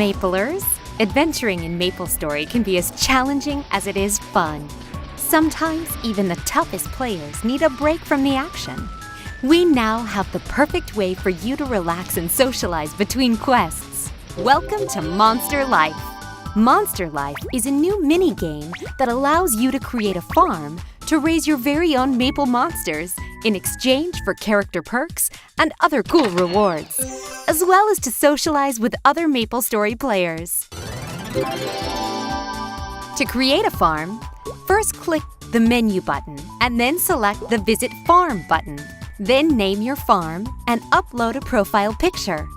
Maplers! Adventuring in MapleStory can be as challenging as it is fun. Sometimes even the toughest players need a break from the action. We now have the perfect way for you to relax and socialize between quests. Welcome to Monster Life. Monster Life is a new mini-game that allows you to create a farm to raise your very own maple monsters in exchange for character perks and other cool rewards, as well as to socialize with other MapleStory players. To create a farm, first click the menu button and then select the Visit Farm button. Then name your farm and upload a profile picture.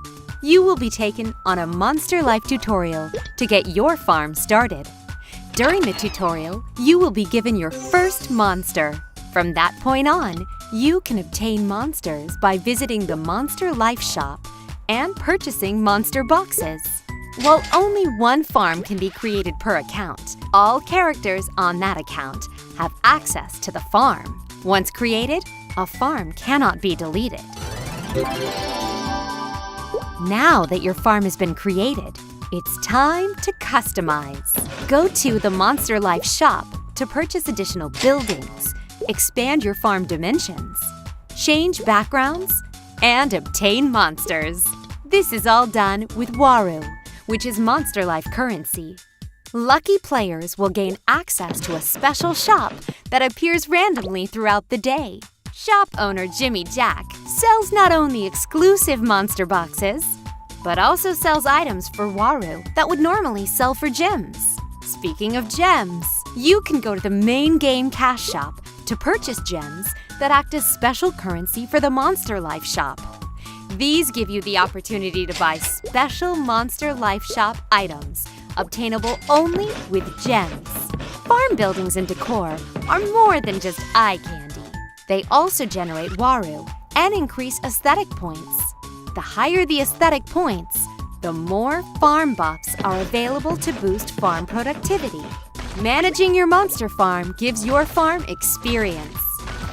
You will be taken on a Monster Life tutorial to get your farm started. During the tutorial, you will be given your first monster. From that point on, you can obtain monsters by visiting the Monster Life shop and purchasing monster boxes. While only one farm can be created per account, all characters on that account have access to the farm. Once created, a farm cannot be deleted. Now that your farm has been created, it's time to customize. Go to the Monster Life shop to purchase additional buildings, expand your farm dimensions, change backgrounds, and obtain monsters. This is all done with Waru, which is Monster Life currency. Lucky players will gain access to a special shop that appears randomly throughout the day. Shop owner Jimmy Jack sells not only exclusive monster boxes, but also sells items for Waru that would normally sell for gems. Speaking of gems, you can go to the main game cash shop to purchase gems that act as special currency for the Monster Life shop. These give you the opportunity to buy special Monster Life shop items, obtainable only with gems. Farm buildings and decor are more than just eye candy. They also generate Waru and increase aesthetic points. The higher the aesthetic points, the more farm buffs are available to boost farm productivity. Managing your monster farm gives your farm experience.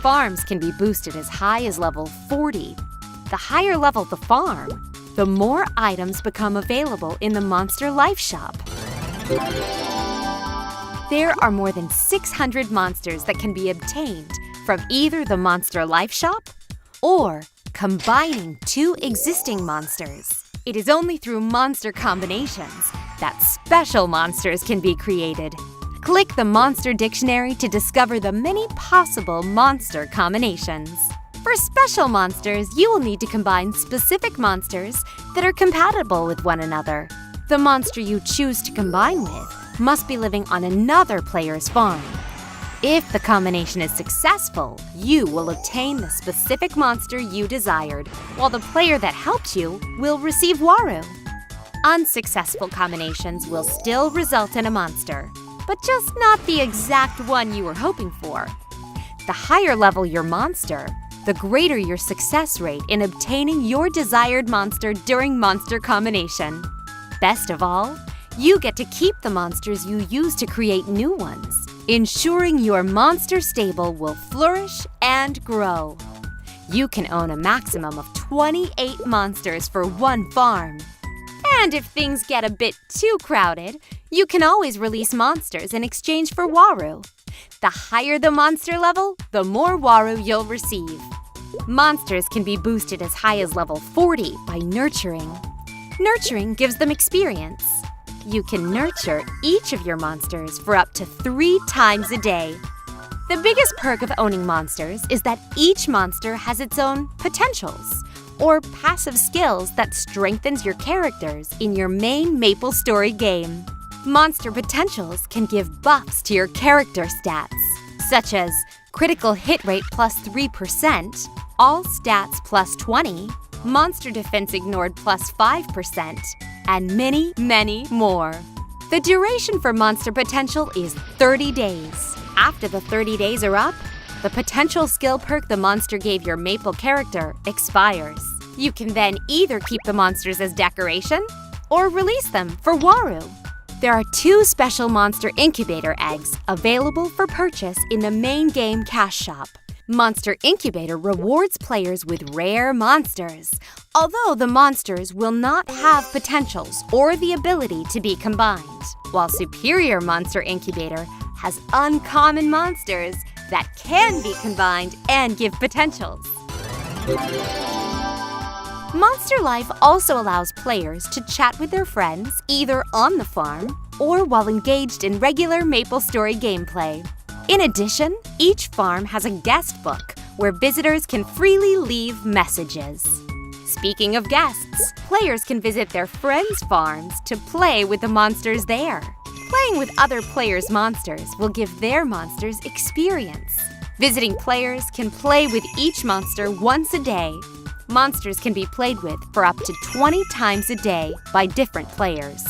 Farms can be boosted as high as level 40. The higher level the farm, the more items become available in the Monster Life shop. There are more than 600 monsters that can be obtained from either the Monster Life shop or combining two existing monsters. It is only through monster combinations that special monsters can be created. Click the Monster Dictionary to discover the many possible monster combinations. For special monsters, you will need to combine specific monsters that are compatible with one another. The monster you choose to combine with must be living on another player's farm. If the combination is successful, you will obtain the specific monster you desired, while the player that helped you will receive Waru. Unsuccessful combinations will still result in a monster, but just not the exact one you were hoping for. The higher level your monster, the greater your success rate in obtaining your desired monster during monster combination. Best of all, you get to keep the monsters you use to create new ones, ensuring your monster stable will flourish and grow. You can own a maximum of 28 monsters for one farm. And if things get a bit too crowded, you can always release monsters in exchange for Waru. The higher the monster level, the more Waru you'll receive. Monsters can be boosted as high as level 40 by nurturing. Nurturing gives them experience. You can nurture each of your monsters for up to 3 times a day. The biggest perk of owning monsters is that each monster has its own potentials, or passive skills that strengthens your characters in your main MapleStory game. Monster potentials can give buffs to your character stats, such as critical hit rate plus 3%, all stats plus 20, monster defense ignored plus 5%, and many, many more. The duration for monster potential is 30 days. After the 30 days are up, the potential skill perk the monster gave your Maple character expires. You can then either keep the monsters as decoration or release them for Waru. There are 2 special monster incubator eggs available for purchase in the main game cash shop. Monster Incubator rewards players with rare monsters, although the monsters will not have potentials or the ability to be combined, while Superior Monster Incubator has uncommon monsters that can be combined and give potentials. Monster Life also allows players to chat with their friends either on the farm or while engaged in regular MapleStory gameplay. In addition, each farm has a guest book where visitors can freely leave messages. Speaking of guests, players can visit their friends' farms to play with the monsters there. Playing with other players' monsters will give their monsters experience. Visiting players can play with each monster once a day. Monsters can be played with for up to 20 times a day by different players.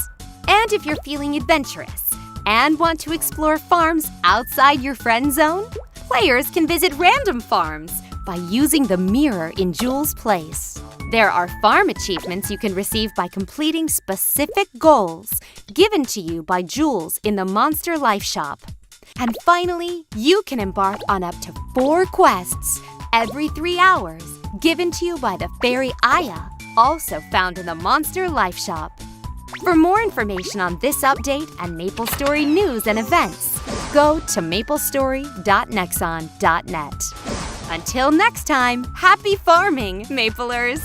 And if you're feeling adventurous and want to explore farms outside your friend zone, players can visit random farms by using the mirror in Jules' place. There are farm achievements you can receive by completing specific goals given to you by Jules in the Monster Life Shop. And finally, you can embark on up to 4 quests every 3 hours given to you by the fairy Aya, also found in the Monster Life Shop. For more information on this update and MapleStory news and events, go to maplestory.nexon.net. Until next time, happy farming, Maplers!